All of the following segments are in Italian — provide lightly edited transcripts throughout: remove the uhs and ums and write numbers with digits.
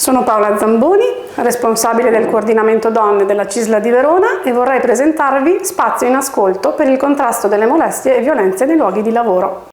Sono Paola Zamboni, responsabile del coordinamento donne della CISLA di Verona e vorrei presentarvi Spazio in Ascolto per il contrasto delle molestie e violenze nei luoghi di lavoro.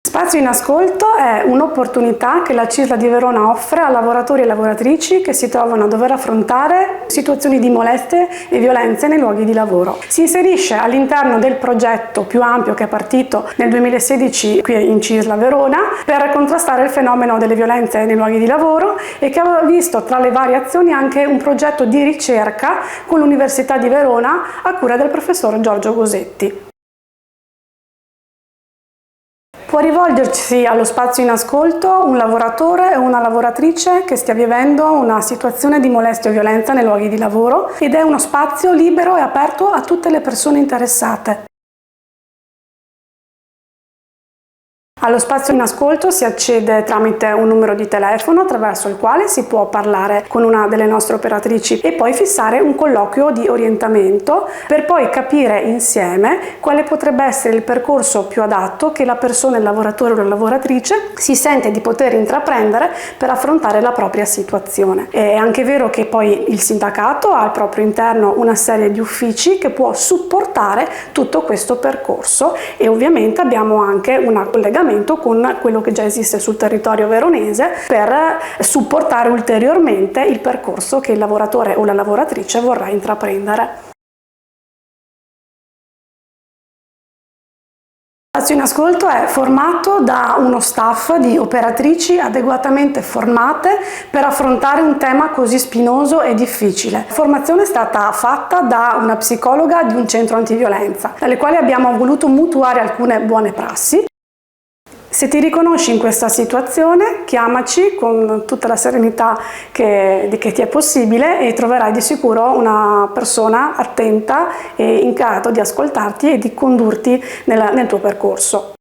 Spazio in Ascolto è un'opportunità che la CISLA di Verona offre a lavoratori e lavoratrici che si trovano a dover affrontare situazioni di molestie e violenze nei luoghi di lavoro. Si inserisce all'interno del progetto più ampio che è partito nel 2016 qui in CISLA Verona per contrastare il fenomeno delle violenze nei luoghi di lavoro e che ha visto tra le varie azioni anche un progetto di ricerca con l'Università di Verona a cura del professor Giorgio Gosetti. Può rivolgersi allo Spazio in Ascolto un lavoratore o una lavoratrice che stia vivendo una situazione di molestia o violenza nei luoghi di lavoro ed è uno spazio libero e aperto a tutte le persone interessate. Allo Spazio in Ascolto si accede tramite un numero di telefono attraverso il quale si può parlare con una delle nostre operatrici e poi fissare un colloquio di orientamento per poi capire insieme quale potrebbe essere il percorso più adatto che la persona, il lavoratore o la lavoratrice si sente di poter intraprendere per affrontare la propria situazione. È anche vero che poi il sindacato ha al proprio interno una serie di uffici che può supportare tutto questo percorso e ovviamente abbiamo anche un collegamento con quello che già esiste sul territorio veronese per supportare ulteriormente il percorso che il lavoratore o la lavoratrice vorrà intraprendere. Spazio in Ascolto è formato da uno staff di operatrici adeguatamente formate per affrontare un tema così spinoso e difficile. La formazione è stata fatta da una psicologa di un centro antiviolenza, dalle quali abbiamo voluto mutuare alcune buone prassi. Se ti riconosci in questa situazione, chiamaci con tutta la serenità che ti è possibile e troverai di sicuro una persona attenta e in grado di ascoltarti e di condurti nel tuo percorso.